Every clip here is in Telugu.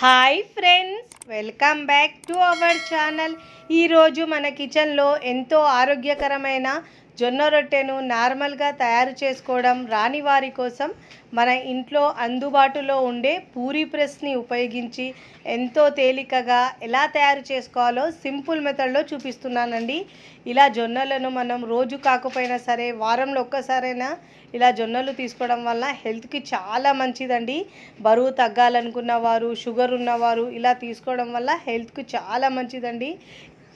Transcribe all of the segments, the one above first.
Hi friends, welcome back to our channel. ఈరోజు మన కిచెన్లో ఎంతో ఆరోగ్యకరమైన జొన్న రొట్టెను నార్మల్గా తయారు చేసుకోవడం రాని వారి కోసం మన ఇంట్లో అందుబాటులో ఉండే పూరీ ప్రెస్ని ఉపయోగించి ఎంతో తేలికగా ఎలా తయారు చేసుకోవాలో సింపుల్ మెథడ్లో చూపిస్తున్నానండి. ఇలా జొన్నలను మనం రోజు కాకపోయినా సరే వారంలో ఒక్కసారైనా ఇలా జొన్నలు తీసుకోవడం వల్ల హెల్త్కి చాలా మంచిదండి. బరువు తగ్గాలనుకున్న వారు, షుగర్ ఉన్నవారు ఇలా తీసుకోవడం వల్ల హెల్త్కి చాలా మంచిదండి.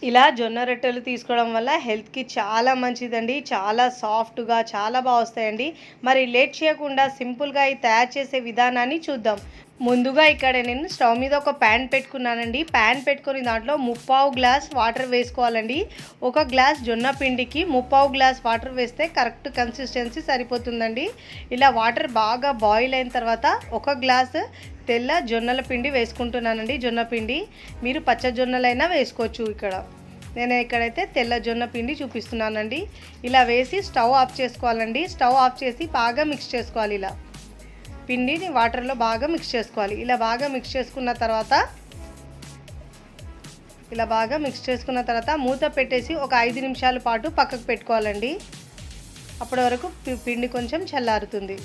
ఇలా జొన్న రొట్టెలు తీసుకోవడం వల్ల హెల్త్కి చాలా మంచిదండి. చాలా సాఫ్ట్గా చాలా బాగా వస్తాయండి. మరి లేట్ చేయకుండా సింపుల్గా ఈ తయారు చేసే విధానాన్ని చూద్దాం. ముందుగా ఇక్కడ నేను స్టవ్ మీద ఒక ప్యాన్ పెట్టుకున్నానండి. ప్యాన్ పెట్టుకొని దాంట్లో 3/4 గ్లాస్ వాటర్ వేసుకోవాలండి. ఒక గ్లాస్ జొన్న పిండికి 3/4 గ్లాస్ వాటర్ వేస్తే కరెక్ట్ కన్సిస్టెన్సీ సరిపోతుందండి. ఇలా వాటర్ బాగా బాయిల్ అయిన తర్వాత ఒక గ్లాస్ తెల్ల జొన్నల పిండి వేసుకుంటున్నానండి. జొన్న పిండి మీరు పచ్చ జొన్నలైనా వేసుకోవచ్చు. నేను ఇక్కడైతే తెల్ల జొన్న పిండి చూపిస్తున్నానండి. ఇలా వేసి స్టవ్ ఆఫ్ చేసుకోవాలండి. స్టవ్ ఆఫ్ చేసి బాగా మిక్స్ చేసుకోవాలి. ఇలా పిండిని వాటర్లో బాగా మిక్స్ చేసుకోవాలి. ఇలా బాగా మిక్స్ చేసుకున్న తర్వాత మూత పెట్టేసి ఒక 5 నిమిషాల పాటు పక్కకు పెట్టుకోవాలండి. అప్పటి వరకు పిండి కొంచెం చల్లారుతుంది.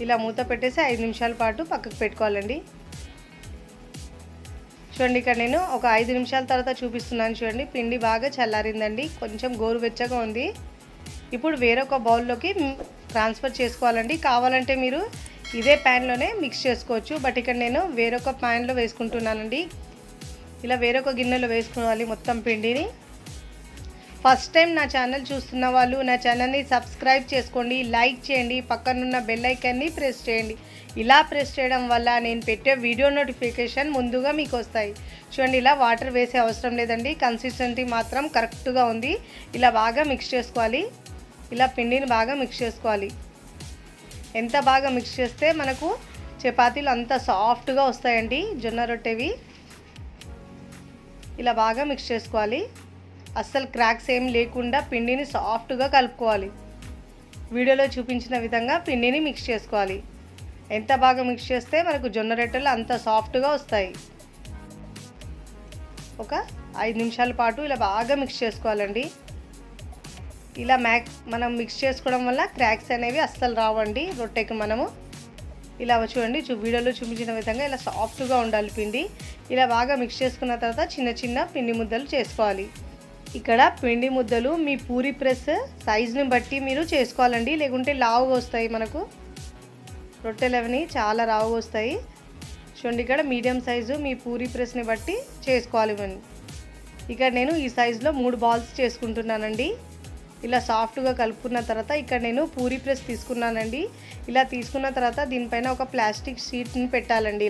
ఇలా మూత పెట్టేసి 5 నిమిషాల పాటు పక్కకు పెట్టుకోవాలండి. చూడండి, ఇక్కడ నేను ఒక 5 నిమిషాల తర్వాత చూపిస్తున్నాను. చూడండి, పిండి బాగా చల్లారిందండి. కొంచెం గోరువెచ్చగా ఉంది. ఇప్పుడు వేరొక బౌల్లోకి ట్రాన్స్ఫర్ చేసుకోవాలండి. కావాలంటే మీరు ఇదే ప్యాన్లోనే మిక్స్ చేసుకోవచ్చు. బట్ ఇక్కడ నేను వేరొక ప్యాన్లో వేసుకుంటున్నానండి. ఇలా వేరొక గిన్నెలో వేసుకోవాలి మొత్తం పిండిని. ఫస్ట్ టైం నా ఛానల్ చూస్తున్న వాళ్ళు నా ఛానల్ని సబ్స్క్రైబ్ చేసుకోండి, లైక్ చేయండి, పక్కనున్న బెల్ ఐకాన్ని ప్రెస్ చేయండి. ఇలా ప్రెస్ చేయడం వల్ల నేను పెట్టే వీడియో నోటిఫికేషన్ ముందుగా మీకు వస్తాయి. చూడండి, ఇలా వాటర్ వేసే అవసరం లేదండి. కన్సిస్టెన్సీ మాత్రం కరెక్ట్గా ఉంది. ఇలా బాగా మిక్స్ చేసుకోవాలి. ఇలా పిండిని బాగా మిక్స్ చేసుకోవాలి. ఎంత బాగా మిక్స్ చేస్తే మనకు చపాతీలు అంత సాఫ్ట్గా వస్తాయండి జొన్న రొట్టెవి. ఇలా బాగా మిక్స్ చేసుకోవాలి. అస్సలు క్రాక్స్ ఏం లేకుండా పిండిని సాఫ్ట్గా కలుపుకోవాలి. వీడియోలో చూపించిన విధంగా పిండిని మిక్స్ చేసుకోవాలి. ఎంత బాగా మిక్స్ చేస్తే మనకు జొన్న రొట్టెలు అంత సాఫ్ట్గా వస్తాయి. ఒక 5 నిమిషాల పాటు ఇలా బాగా మిక్స్ చేసుకోవాలండి. ఇలా మనం మిక్స్ చేసుకోవడం వల్ల క్రాక్స్ అనేవి అస్సలు రావండి రొట్టెకి. మనము ఇలా చూడండి, వీడియోలో చూపించిన విధంగా ఇలా సాఫ్ట్గా ఉండాలి పిండి. ఇలా బాగా మిక్స్ చేసుకున్న తర్వాత చిన్న చిన్న పిండి ముద్దలు చేసుకోవాలి. ఇక్కడ పిండి ముద్దలు మీ పూరి ప్రెస్ సైజుని బట్టి మీరు చేసుకోవాలండి. లేకుంటే లావుగా వస్తాయి. మనకు రొట్టెలు అవన్నీ చాలా లావుగా వస్తాయి. చూడండి, ఇక్కడ మీడియం సైజు మీ పూరి ప్రెస్ని బట్టి చేసుకోవాలి. ఇక్కడ నేను ఈ సైజులో 3 బాల్స్ చేసుకుంటున్నానండి. ఇలా సాఫ్ట్గా కలుపుకున్న తర్వాత ఇక్కడ నేను పూరీ ప్రెస్ తీసుకున్నానండి. ఇలా తీసుకున్న తర్వాత దీనిపైన ఒక ప్లాస్టిక్ షీట్ని పెట్టాలండి.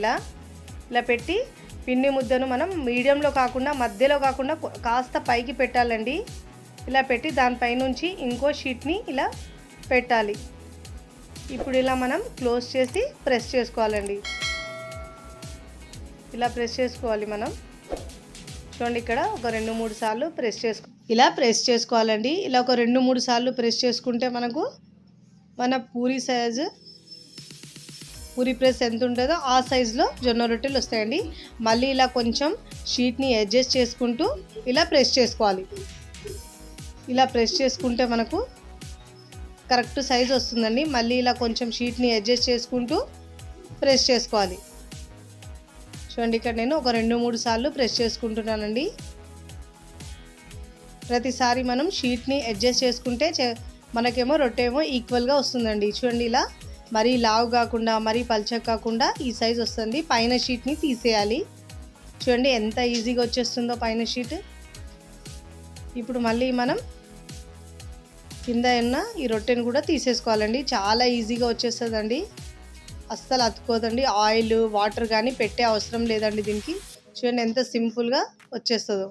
ఇలా పెట్టి పిండి ముద్దను మనం మీడియంలో కాకుండా మధ్యలో కాకుండా కాస్త పైకి పెట్టాలండి. ఇలా పెట్టి దానిపైనుంచి ఇంకో షీట్ని ఇలా పెట్టాలి. ఇప్పుడు ఇలా మనం క్లోజ్ చేసి ప్రెస్ చేసుకోవాలండి. ఇలా ప్రెస్ చేసుకోవాలి మనం. చూడండి, ఇక్కడ ఒక 2-3 సార్లు ఇలా ప్రెస్ చేసుకోవాలండి. ఇలా ఒక 2-3 సార్లు ప్రెస్ చేసుకుంటే మనకు మన పూరీ ప్రెస్ ఎంత ఉంటుందో ఆ సైజులో జొన్న రొట్టెలు వస్తాయండి. మళ్ళీ ఇలా కొంచెం షీట్ని అడ్జస్ట్ చేసుకుంటూ ఇలా ప్రెస్ చేసుకోవాలి. ఇలా ప్రెస్ చేసుకుంటే మనకు కరెక్ట్ సైజు వస్తుందండి. మళ్ళీ ఇలా కొంచెం షీట్ని అడ్జస్ట్ చేసుకుంటూ ప్రెస్ చేసుకోవాలి. చూడండి, ఇక్కడ నేను ఒక 2-3 సార్లు ప్రెస్ చేసుకుంటున్నానండి. ప్రతిసారి మనం షీట్ని అడ్జస్ట్ చేసుకుంటే మనకేమో రొట్టె ఏమో ఈక్వల్గా వస్తుందండి. చూడండి, ఇలా మరీ లావు కాకుండా మరీ పల్చగా కాకుండా ఈ సైజ్ వస్తుంది. పైన షీట్ని తీసేయాలి. చూడండి ఎంత ఈజీగా వచ్చేస్తుందో పైన షీట్. ఇప్పుడు మళ్ళీ మనం కింద ఉన్న ఈ రొట్టెని కూడా తీసేసుకోవాలండి. చాలా ఈజీగా వచ్చేస్తుందండి. అస్సలు అతుక్కోదండి. ఆయిల్ వాటర్ కానీ పెట్టే అవసరం లేదండి దీనికి. చూడండి ఎంత సింపుల్గా వచ్చేస్తుందో.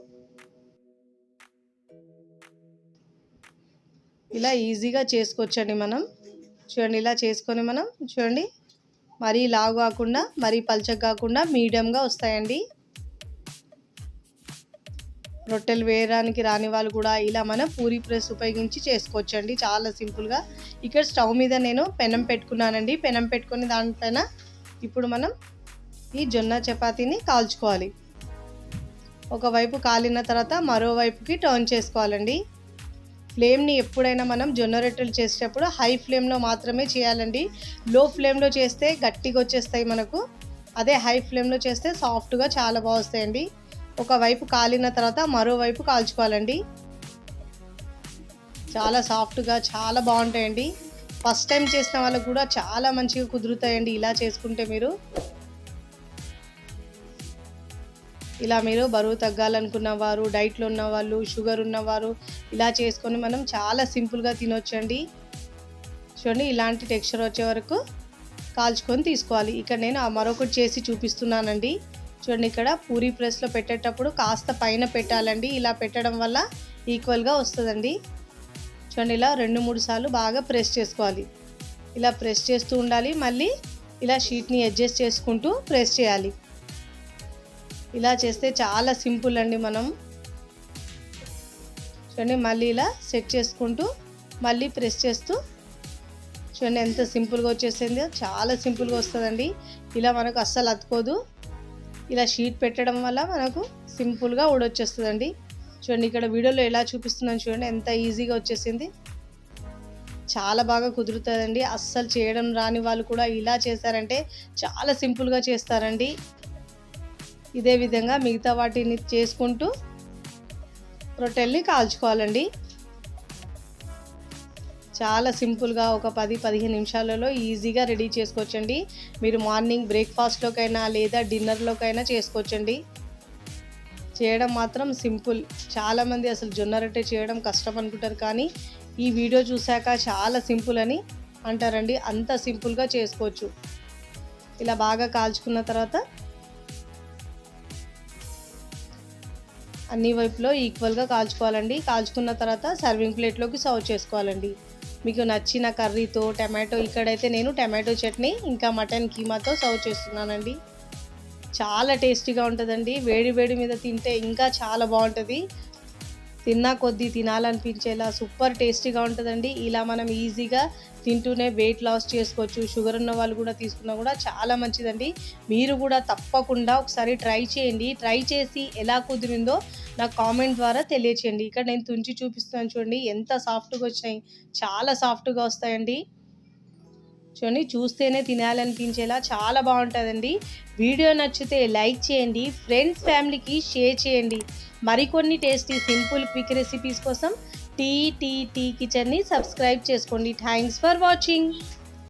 ఇలా ఈజీగా చేసుకోవచ్చండి మనం. చూడండి, ఇలా చేసుకొని మనం చూడండి మరీ లావు కాకుండా మరీ పల్చగా కాకుండా మీడియంగా వస్తాయండి రొట్టెలు. వేయడానికి రాని వాళ్ళు కూడా ఇలా మనం పూరీ ప్రెస్ ఉపయోగించి చేసుకోవచ్చండి చాలా సింపుల్గా. ఇక్కడ స్టవ్ మీద నేను పెనం పెట్టుకున్నానండి. పెనం పెట్టుకొని దానిపైన ఇప్పుడు మనం ఈ జొన్న చపాతీని కాల్చుకోవాలి. ఒకవైపు కాలిన తర్వాత మరోవైపుకి టర్న్ చేసుకోవాలండి. ఫ్లేమ్ని ఎప్పుడైనా మనం జొన్న రొట్టెలు చేసేటప్పుడు హై ఫ్లేమ్లో మాత్రమే చేయాలండి. లో ఫ్లేమ్లో చేస్తే గట్టిగా వచ్చేస్తాయి మనకు. అదే హై ఫ్లేమ్లో చేస్తే సాఫ్ట్గా చాలా బాగా వస్తాయండి. ఒకవైపు కాలిన తర్వాత మరోవైపు కాల్చుకోవాలండి. చాలా సాఫ్ట్గా చాలా బాగుంటాయండి. ఫస్ట్ టైం చేసిన వాళ్ళకు కూడా చాలా మంచిగా కుదురుతాయండి ఇలా చేసుకుంటే. ఇలా మీరు బరువు తగ్గాలనుకున్న వారు, డైట్లో ఉన్నవాళ్ళు, షుగర్ ఉన్నవారు ఇలా చేసుకొని మనం చాలా సింపుల్గా తినొచ్చండి. చూడండి, ఇలాంటి టెక్స్చర్ వచ్చే వరకు కాల్చుకొని తీసుకోవాలి. ఇక్కడ నేను మరొకటి చేసి చూపిస్తున్నానండి. చూడండి, ఇక్కడ పూరీ ప్రెస్లో పెట్టేటప్పుడు కాస్త పైన పెట్టాలండి. ఇలా పెట్టడం వల్ల ఈక్వల్గా వస్తుందండి. చూడండి, ఇలా 2-3 సార్లు బాగా ప్రెస్ చేసుకోవాలి. ఇలా ప్రెస్ చేస్తూ ఉండాలి. మళ్ళీ ఇలా షీట్ని అడ్జస్ట్ చేసుకుంటూ ప్రెస్ చేయాలి. ఇలా చేస్తే చాలా సింపుల్ అండి. మనం చూడండి, మళ్ళీ ఇలా సెట్ చేసుకుంటూ మళ్ళీ ప్రెస్ చేస్తూ చూడండి ఎంత సింపుల్గా వచ్చేసిందో. చాలా సింపుల్గా వస్తుందండి. ఇలా మనకు అస్సలు అతుకోదు. ఇలా షీట్ పెట్టడం వల్ల మనకు సింపుల్గా ఊడొచ్చేస్తుందండి. చూడండి, ఇక్కడ వీడియోలో ఎలా చూపిస్తున్నాను చూడండి, ఎంత ఈజీగా వచ్చేసింది. చాలా బాగా కుదురుతుందండి. అస్సలు చేయడం రాని వాళ్ళు కూడా ఇలా చేశారంటే చాలా సింపుల్గా చేస్తారండి. ఇదే విధంగా మిగతా వాటిని చేసుకుంటూ రొట్టెల్ని కాల్చుకోవాలండి. చాలా సింపుల్గా ఒక 10-15 నిమిషాలలో ఈజీగా రెడీ చేసుకోవచ్చండి. మీరు మార్నింగ్ బ్రేక్ఫాస్ట్లోకైనా లేదా డిన్నర్లోకైనా చేసుకోవచ్చండి. చేయడం మాత్రం సింపుల్. చాలామంది అసలు జొన్న రొట్టె చేయడం కష్టం అనుకుంటారు, కానీ ఈ వీడియో చూశాక చాలా సింపుల్ అని అంటారండి. అంత సింపుల్గా చేసుకోవచ్చు. ఇలా బాగా కాల్చుకున్న తర్వాత అన్ని వైపులో ఈక్వల్గా కాల్చుకోవాలండి. కాల్చుకున్న తర్వాత సర్వింగ్ ప్లేట్లోకి సర్వ్ చేసుకోవాలండి. మీకు నచ్చిన కర్రీతో, టమాటో, ఇక్కడైతే నేను టమాటో చట్నీ ఇంకా మటన్ కీమాతో సర్వ్ చేస్తున్నానండి. చాలా టేస్టీగా ఉంటుందండి. వేడి వేడి మీద తింటే ఇంకా చాలా బాగుంటుంది. తిన్నా కొద్దీ తినాలనిపించేలా సూపర్ టేస్టీగా ఉంటుందండి. ఇలా మనం ఈజీగా తింటూనే వెయిట్ లాస్ చేసుకోవచ్చు. షుగర్ ఉన్న వాళ్ళు కూడా తీసుకున్నా కూడా చాలా మంచిదండి. మీరు కూడా తప్పకుండా ఒకసారి ట్రై చేయండి. ట్రై చేసి ఎలా కుదిరిందో నాకు కామెంట్ ద్వారా తెలియచేయండి. ఇక్కడ నేను తుంచి చూపిస్తున్నాను చూడండి, ఎంత సాఫ్ట్గా వచ్చినాయి. చాలా సాఫ్ట్గా వస్తాయండి. చూడండి, చూస్తేనే తినాలనిపించేలా చాలా బాగుంటుందండి. వీడియో నచ్చితే లైక్ చేయండి, ఫ్రెండ్స్ ఫ్యామిలీకి షేర్ చేయండి. మరికొన్ని టేస్టీ సింపుల్ క్విక్ రెసిపీస్ కోసం టీ కిచెన్ని సబ్స్క్రైబ్ చేసుకోండి. Thanks for watching.